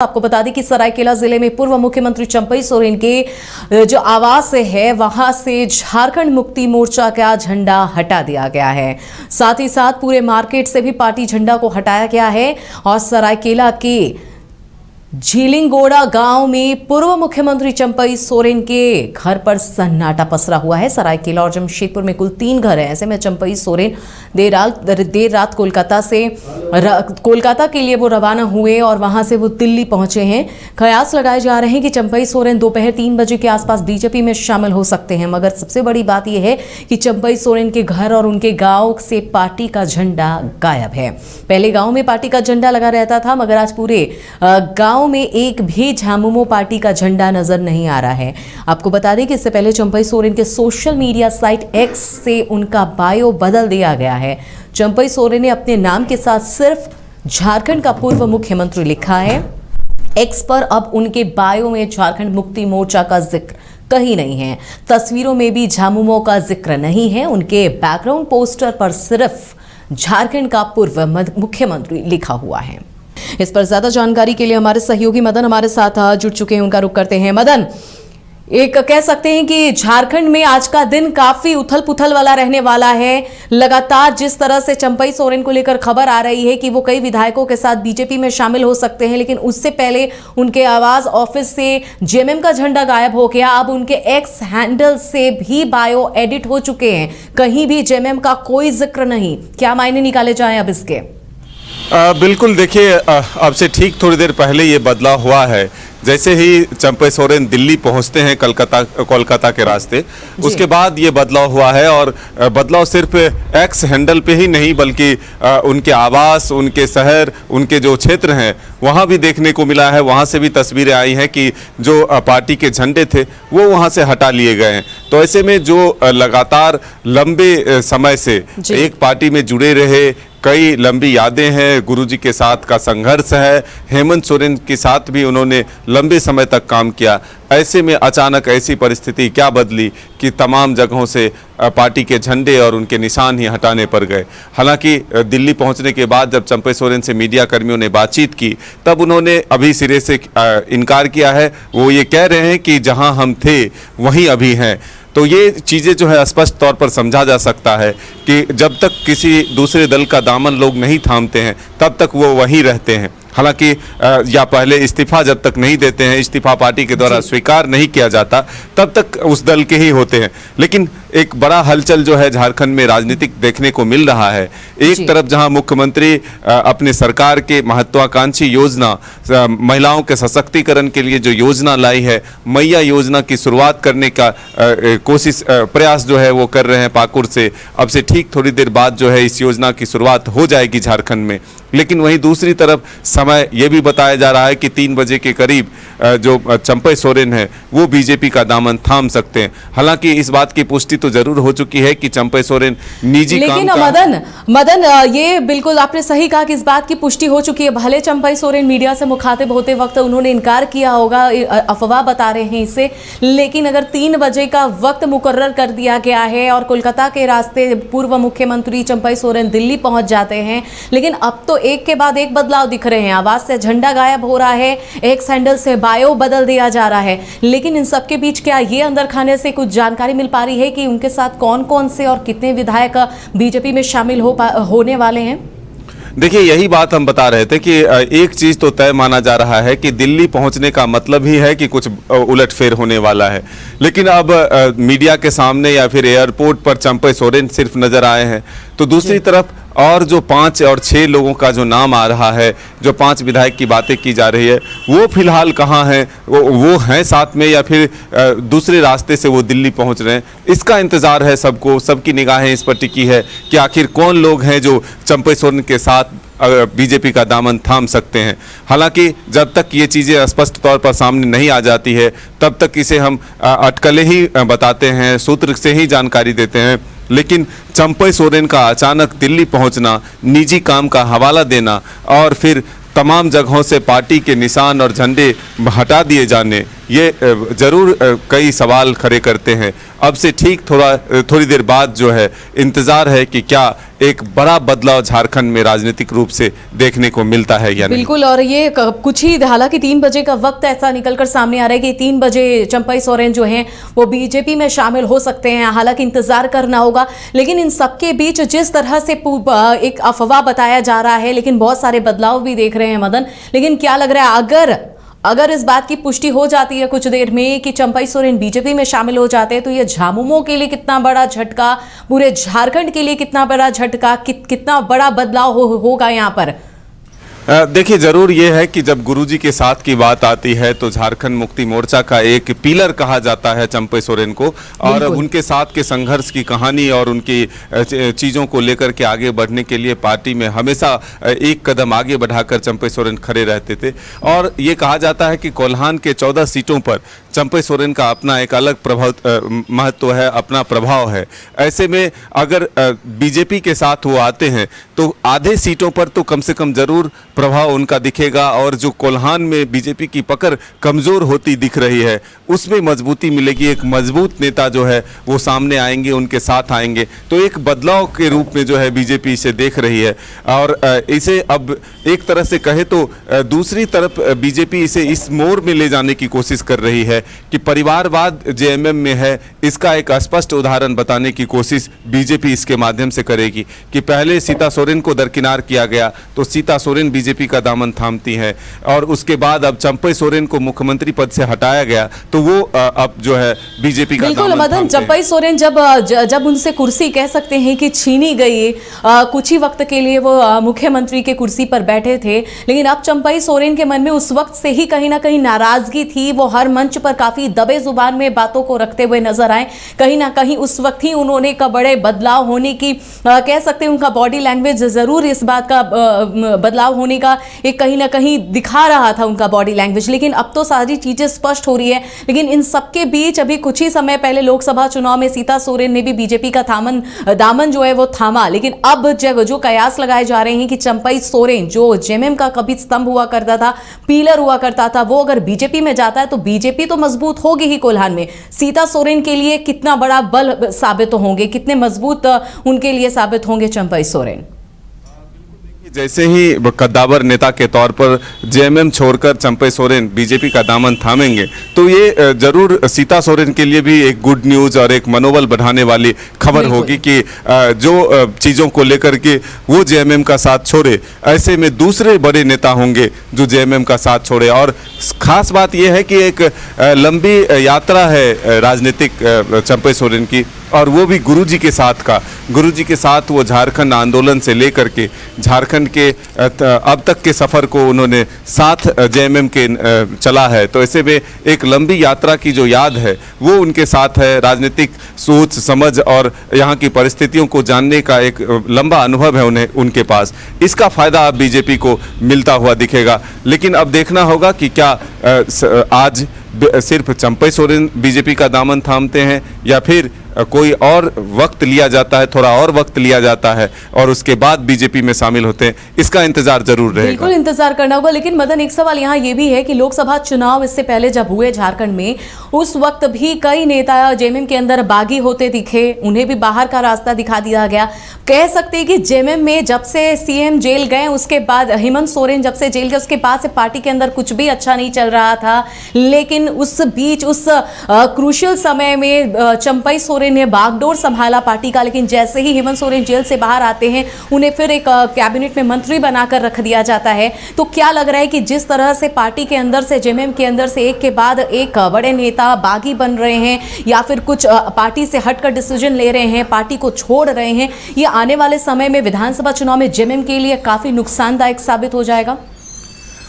आपको बता दें कि सरायकेला जिले में पूर्व मुख्यमंत्री चंपई सोरेन के जो आवास है वहां से झारखंड मुक्ति मोर्चा का झंडा हटा दिया गया है। साथ ही साथ पूरे मार्केट से भी पार्टी झंडा को हटाया गया है और सरायकेला के झीलिंगोड़ा गांव में पूर्व मुख्यमंत्री चंपई सोरेन के घर पर सन्नाटा पसरा हुआ है। सरायकेला और जमशेदपुर में कुल 3 घर हैं। ऐसे में चंपई सोरेन देर रात कोलकाता के लिए वो रवाना हुए और वहां से वो दिल्ली पहुंचे हैं। कयास लगाए जा रहे हैं कि चंपई सोरेन दोपहर 3 बजे के आसपास बीजेपी में शामिल हो सकते हैं, मगर सबसे बड़ी बात यह है कि चंपई सोरेन के घर और उनके गाँव से पार्टी का झंडा गायब है। पहले गाँव में पार्टी का झंडा लगा रहता था, मगर आज पूरे गाँव में एक भी झामुमो पार्टी का झंडा नजर नहीं आ रहा है। आपको बता दें कि इससे पहले चंपई सोरेन के सोशल मीडिया साइट एक्स से उनका बायो बदल दिया गया है। चंपई सोरेन ने अपने नाम के साथ सिर्फ झारखंड का पूर्व मुख्यमंत्री लिखा है। एक्स पर अब उनके बायो में झारखंड मुक्ति मोर्चा का जिक्र कहीं नहीं है। तस्वीरों में भी झामुमो का जिक्र नहीं है। उनके बैकग्राउंड पोस्टर पर सिर्फ झारखंड का पूर्व मुख्यमंत्री लिखा हुआ है। इस पर ज्यादा जानकारी के लिए हमारे सहयोगी मदन हमारे साथ जुड़ चुके हैं, उनका रुख करते हैं। मदन, एक कह सकते हैं कि झारखंड में आज का दिन काफी उथल पुथल वाला रहने वाला है। लगातार जिस तरह से चंपई सोरेन को लेकर खबर आ रही है कि वो कई विधायकों के साथ बीजेपी में शामिल हो सकते हैं, लेकिन उससे पहले उनके आवास ऑफिस से जेएमएम का झंडा गायब हो गया। अब उनके एक्स हैंडल से भी बायो एडिट हो चुके हैं, कहीं भी जेएमएम का कोई जिक्र नहीं। क्या मायने निकाले जाएं अब इसके? बिल्कुल, देखिए, अब से ठीक थोड़ी देर पहले ये बदलाव हुआ है। जैसे ही चंपई सोरेन दिल्ली पहुंचते हैं कोलकाता के रास्ते, उसके बाद ये बदलाव हुआ है। और बदलाव सिर्फ एक्स हैंडल पे ही नहीं, बल्कि उनके आवास, उनके शहर, उनके जो क्षेत्र हैं वहाँ भी देखने को मिला है। वहाँ से भी तस्वीरें आई हैं कि जो पार्टी के झंडे थे वो वहाँ से हटा लिए गए हैं। तो ऐसे में जो लगातार लंबे समय से एक पार्टी में जुड़े रहे, कई लंबी यादें हैं, गुरुजी के साथ का संघर्ष है, हेमंत सोरेन के साथ भी उन्होंने लंबे समय तक काम किया। ऐसे में अचानक ऐसी परिस्थिति क्या बदली कि तमाम जगहों से पार्टी के झंडे और उनके निशान ही हटाने पड़ गए। हालांकि दिल्ली पहुंचने के बाद जब चंपई सोरेन से मीडिया कर्मियों ने बातचीत की, तब उन्होंने अभी सिरे से इनकार किया है। वो ये कह रहे हैं कि जहां हम थे वहीं अभी हैं। तो ये चीज़ें जो है स्पष्ट तौर पर समझा जा सकता है कि जब तक किसी दूसरे दल का दामन लोग नहीं थामते हैं तब तक वो वहीं रहते हैं। हालांकि या पहले इस्तीफा जब तक नहीं देते हैं, इस्तीफा पार्टी के द्वारा स्वीकार नहीं किया जाता, तब तक उस दल के ही होते हैं। लेकिन एक बड़ा हलचल जो है झारखंड में राजनीतिक देखने को मिल रहा है। एक तरफ जहां मुख्यमंत्री अपने सरकार के महत्वाकांक्षी योजना, महिलाओं के सशक्तिकरण के लिए जो योजना लाई है, मैया योजना की शुरुआत करने का प्रयास जो है वो कर रहे हैं पाकुड़ से। अब से ठीक थोड़ी देर बाद जो है इस योजना की शुरुआत हो जाएगी झारखंड में। लेकिन वहीं दूसरी तरफ समय ये भी बताया जा रहा है कि 3 बजे के करीब जो चंपई सोरेन है वो बीजेपी का दामन थाम सकते हैं। हालांकि इस बात की पुष्टि तो जरूर हो चुकी है कि चंपई सोरेन निजी लेकिन काम मदन ये बिल्कुल आपने सही कहा कि इस बात की पुष्टि हो चुकी है। भले चंपई सोरेन मीडिया से मुखातिब होते वक्त उन्होंने इनकार किया होगा, अफवाह बता रहे हैं इसे, लेकिन अगर 3 बजे का वक्त मुकर्रर कर दिया गया है और कोलकाता के रास्ते पूर्व मुख्यमंत्री चंपई सोरेन दिल्ली पहुंच जाते हैं, लेकिन अब तो एक के बाद एक बदलाव दिख रहे हैं। आवास से झंडा गायब हो रहा है, एक्स हैंडल से बायो बदल दिया जा रहा है, लेकिन इन सबके बीच क्या ये अंदर खाने से कुछ जानकारी मिल पा रही है कि उनके साथ कौन कौन से और कितने विधायक बीजेपी में शामिल होने वाले हैं? देखिए, यही बात हम बता रहे थे कि एक चीज तो तय माना जा रहा है कि दिल्ली पहुंचने का मतलब ही है कि कुछ उलटफेर होने वाला है। लेकिन अब मीडिया के सामने या फिर एयरपोर्ट पर चंपई सोरेन सिर्फ नजर आए हैं, तो दूसरी तरफ और जो 5 और 6 लोगों का जो नाम आ रहा है, जो 5 विधायक की बातें की जा रही है, वो फिलहाल कहाँ हैं? वो हैं साथ में या फिर दूसरे रास्ते से वो दिल्ली पहुंच रहे हैं? इसका इंतजार है सबको, सबकी निगाहें इस पर टिकी है कि आखिर कौन लोग हैं जो चंपई सोरेन के साथ बीजेपी का दामन थाम सकते हैं। हालांकि जब तक ये चीज़ें स्पष्ट तौर पर सामने नहीं आ जाती है तब तक इसे हम अटकलें ही बताते हैं, सूत्र से ही जानकारी देते हैं। लेकिन चंपई सोरेन का अचानक दिल्ली पहुंचना, निजी काम का हवाला देना और फिर तमाम जगहों से पार्टी के निशान और झंडे हटा दिए जाने, ये जरूर कई सवाल खड़े करते हैं। अब से ठीक थोड़ी देर बाद जो है इंतजार है कि क्या एक बड़ा बदलाव झारखंड में राजनीतिक रूप से देखने को मिलता है या नहीं। बिल्कुल, और ये कुछ ही हालांकि 3 बजे का वक्त ऐसा निकलकर सामने आ रहा है कि 3 बजे चंपई सोरेन जो हैं वो बीजेपी में शामिल हो सकते हैं। हालांकि इंतजार करना होगा, लेकिन इन सबके बीच जिस तरह से एक अफवाह बताया जा रहा है, लेकिन बहुत सारे बदलाव भी देख रहे हैं मदन। लेकिन क्या लग रहा है, अगर इस बात की पुष्टि हो जाती है कुछ देर में कि चंपई सोरेन बीजेपी में शामिल हो जाते हैं, तो ये झामुमो के लिए कितना बड़ा झटका, पूरे झारखंड के लिए कितना बड़ा झटका, कितना बड़ा बदलाव होगा यहाँ पर। देखिए, जरूर ये है कि जब गुरुजी के साथ की बात आती है तो झारखंड मुक्ति मोर्चा का एक पिलर कहा जाता है चंपई सोरेन को, और उनके साथ के संघर्ष की कहानी और उनकी चीज़ों को लेकर के आगे बढ़ने के लिए पार्टी में हमेशा एक कदम आगे बढ़ाकर चंपई सोरेन खड़े रहते थे। और ये कहा जाता है कि कोल्हान के 14 सीटों पर चंपई सोरेन का अपना एक अलग महत्व है, अपना प्रभाव है। ऐसे में अगर बीजेपी के साथ वो आते हैं तो आधे सीटों पर तो कम से कम जरूर प्रभाव उनका दिखेगा, और जो कोल्हान में बीजेपी की पकड़ कमजोर होती दिख रही है उसमें मजबूती मिलेगी। एक मजबूत नेता जो है वो सामने आएंगे, उनके साथ आएंगे, तो एक बदलाव के रूप में जो है बीजेपी इसे देख रही है। और इसे अब एक तरह से कहे तो दूसरी तरफ बीजेपी इसे इस मोड़ में ले जाने की कोशिश कर रही है कि परिवारवाद जेएमएम में है, इसका एक स्पष्ट उदाहरण बताने की कोशिश बीजेपी इसके माध्यम से करेगी कि पहले सीता सोरेन को दरकिनार किया गया तो सीता सोरेन बीजेपी का दामन थामती है, और उसके बाद अब चंपई सोरेन को मुख्यमंत्री पद से हटाया गया तो वो अब जो है बीजेपी का बिल्कुल दामन मदन, चंपई सोरेन जब उनसे कुर्सी कह सकते हैं कि छीनी गई, कुछ ही वक्त के लिए वो मुख्यमंत्री के कुर्सी पर बैठे थे, लेकिन अब चंपई सोरेन के मन में उस वक्त से ही कहीं ना कहीं नाराजगी थी। वो हर मंच पर काफी दबे जुबान में बातों को रखते हुए नजर आए। कहीं ना कहीं उस वक्त ही उन्होंने का बड़े बदलाव होने की कह सकते हैं, उनका बॉडी लैंग्वेज जरूर इस बात का बदलाव होने का एक कहीं ना कहीं दिखा रहा था उनका बॉडी लैंग्वेज। लेकिन अब तो सारी चीजें स्पष्ट हो रही है। लेकिन इन सबके बीच अभी कुछ ही समय पहले लोकसभा चुनाव में सीता सोरेन ने भी बीजेपी का दामन जो है वो थामा। लेकिन अब जो कयास लगाए जा रहे हैं कि चंपई सोरेन जो जेएमएम का कभी स्तंभ हुआ करता था, पिलर हुआ करता था, वो अगर बीजेपी में जाता है तो बीजेपी तो मजबूत होगी ही कोल्हान में। सीता सोरेन के लिए कितना बड़ा बल साबित होंगे, कितने मजबूत उनके लिए साबित होंगे चंपई सोरेन। जैसे ही कद्दावर नेता के तौर पर जेएमएम छोड़कर चंपई सोरेन बीजेपी का दामन थामेंगे तो ये जरूर सीता सोरेन के लिए भी एक गुड न्यूज और एक मनोबल बढ़ाने वाली खबर होगी कि जो चीज़ों को लेकर के वो जेएमएम का साथ छोड़े, ऐसे में दूसरे बड़े नेता होंगे जो जेएमएम का साथ छोड़े। और खास बात यह है कि एक लंबी यात्रा है राजनीतिक चंपई सोरेन की, और वो भी गुरुजी के साथ वो झारखंड आंदोलन से लेकर के झारखंड के अब तक के सफ़र को उन्होंने साथ जेएमएम के चला है। तो ऐसे में एक लंबी यात्रा की जो याद है वो उनके साथ है। राजनीतिक सोच समझ और यहाँ की परिस्थितियों को जानने का एक लंबा अनुभव है उनके पास। इसका फ़ायदा अब बीजेपी को मिलता हुआ दिखेगा। लेकिन अब देखना होगा कि क्या आज सिर्फ चंपई सोरेन बीजेपी का दामन थामते हैं या फिर कोई और वक्त लिया जाता है, थोड़ा और वक्त लिया जाता है और उसके बाद बीजेपी में शामिल होते हैं। इसका इंतजार जरूर रहेगा। बिल्कुल इंतजार करना होगा। लेकिन मदन, एक सवाल यहाँ ये भी है कि लोकसभा चुनाव इससे पहले जब हुए झारखंड में, उस वक्त भी कई नेता जेएमएम के अंदर बागी होते दिखे, उन्हें भी बाहर का रास्ता दिखा दिया गया। कह सकते हैं कि जेएमएम में जब से सीएम जेल गए, उसके बाद हेमंत सोरेन जब से जेल गए, उसके बाद से पार्टी के अंदर कुछ भी अच्छा नहीं चल रहा था। लेकिन उस बीच उस क्रूशियल समय में चंपई सोरेन ने बागडोर संभाला पार्टी का। लेकिन जैसे ही हेमंत सोरेन जेल से बाहर आते हैं, उन्हें फिर एक कैबिनेट में मंत्री बनाकर रख दिया जाता है। तो क्या लग रहा है कि जिस तरह से पार्टी के अंदर से, जेएमएम के अंदर से एक के बाद एक बड़े नेता बागी बन रहे हैं या फिर कुछ पार्टी से हटकर डिसीजन ले रहे हैं, पार्टी को छोड़ रहे हैं, ये आने वाले समय में विधानसभा चुनाव में जेएमएम के लिए काफी नुकसानदायक साबित हो जाएगा?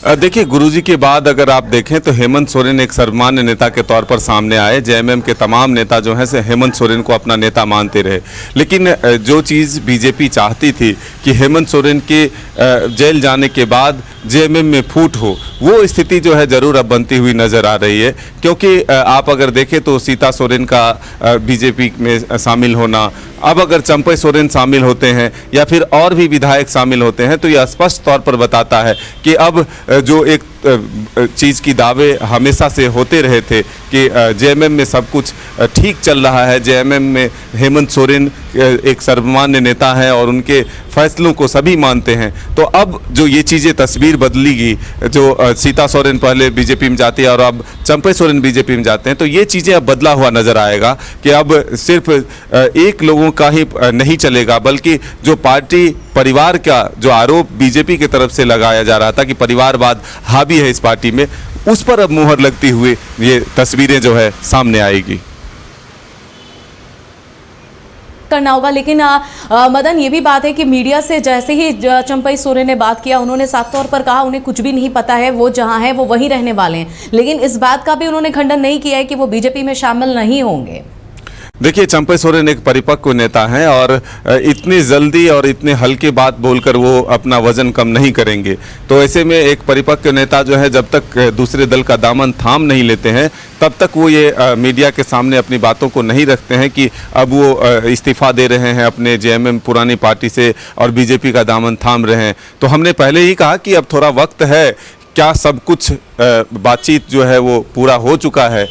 देखिए, गुरुजी के बाद अगर आप देखें तो हेमंत सोरेन एक सर्वमान्य नेता के तौर पर सामने आए। जेएमएम के तमाम नेता जो हैं से हेमंत सोरेन को अपना नेता मानते रहे। लेकिन जो चीज़ बीजेपी चाहती थी कि हेमंत सोरेन के जेल जाने के बाद जेएमएम में फूट हो, वो स्थिति जो है ज़रूर अब बनती हुई नज़र आ रही है। क्योंकि आप अगर देखें तो सीता सोरेन का बीजेपी में शामिल होना, अब अगर चंपई सोरेन शामिल होते हैं या फिर और भी विधायक शामिल होते हैं तो यह स्पष्ट तौर पर बताता है कि अब जो एक चीज़ की दावे हमेशा से होते रहे थे कि जेएमएम में सब कुछ ठीक चल रहा है, जेएमएम में हेमंत सोरेन एक सर्वमान्य नेता है और उनके फैसलों को सभी मानते हैं। तो अब जो ये चीज़ें तस्वीर बदलेगी, जो सीता सोरेन पहले बीजेपी में जाती है और अब चंपई सोरेन बीजेपी में जाते हैं, तो ये चीज़ें अब बदला हुआ नजर आएगा कि अब सिर्फ एक लोगों का ही नहीं चलेगा, बल्कि जो पार्टी परिवार का जो आरोप बीजेपी की तरफ से लगाया जा रहा था कि परिवारवाद हावी है इस पार्टी में, उस पर अब मुहर लगती हुई ये तस्वीरें जो है सामने आएगी। करना होगा। लेकिन मदन, ये भी बात है कि मीडिया से जैसे ही चंपई सोरेन ने बात किया, उन्होंने साफ तौर पर कहा उन्हें कुछ भी नहीं पता है, वो जहां है वो वहीं रहने वाले हैं, लेकिन इस बात का भी उन्होंने खंडन नहीं किया है कि वो बीजेपी में शामिल नहीं होंगे। देखिए, चंपई सोरेन एक परिपक्व नेता हैं और इतनी जल्दी और इतने हल्के बात बोलकर वो अपना वजन कम नहीं करेंगे। तो ऐसे में एक परिपक्व नेता जो है, जब तक दूसरे दल का दामन थाम नहीं लेते हैं, तब तक वो ये मीडिया के सामने अपनी बातों को नहीं रखते हैं कि अब वो इस्तीफा दे रहे हैं अपने जेएमएम पुरानी पार्टी से और बीजेपी का दामन थाम रहे हैं। तो हमने पहले ही कहा कि अब थोड़ा वक्त है, क्या सब कुछ बातचीत जो है वो पूरा हो चुका है,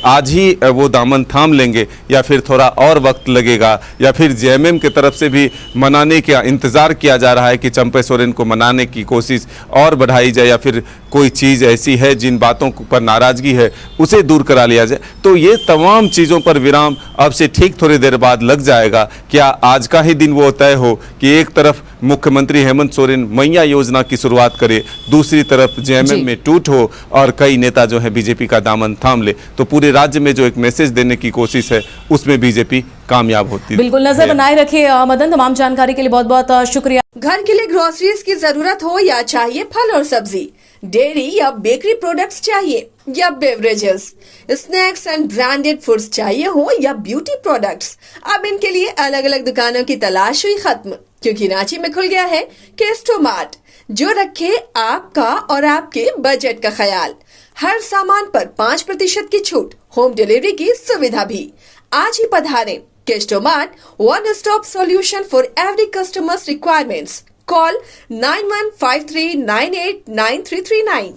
आज ही वो दामन थाम लेंगे या फिर थोड़ा और वक्त लगेगा, या फिर जेएमएम की तरफ से भी मनाने का इंतज़ार किया जा रहा है कि चंपई सोरेन को मनाने की कोशिश और बढ़ाई जाए, या फिर कोई चीज़ ऐसी है जिन बातों पर नाराज़गी है उसे दूर करा लिया जाए। तो ये तमाम चीज़ों पर विराम अब से ठीक थोड़ी देर बाद लग जाएगा। क्या आज का ही दिन वो तय हो कि एक तरफ मुख्यमंत्री हेमंत सोरेन मैया योजना की शुरुआत करे, दूसरी तरफ जेएमएम में टूट हो और कई नेता जो है बीजेपी का दामन थाम ले, तो पूरे राज्य में जो एक मैसेज देने की कोशिश है उसमें बीजेपी कामयाब होती है। बिल्कुल, नजर बनाए रखिए मदन। तमाम जानकारी के लिए बहुत बहुत शुक्रिया। घर के लिए ग्रोसरीज की जरूरत हो या चाहिए फल और सब्जी, डेयरी या बेकरी प्रोडक्ट्स चाहिए या beverages, snacks and branded foods चाहिए हो या ब्यूटी प्रोडक्ट्स, अब इनके लिए अलग अलग दुकानों की तलाश हुई खत्म, क्योंकि रांची में खुल गया है केस्टो मार्ट, जो रखे आपका और आपके बजट का ख्याल। हर सामान पर 5% की छूट, होम डिलीवरी की सुविधा भी। आज ही पधारें। Kesto mart, one stop solution for every customers requirements. Call 9153989339।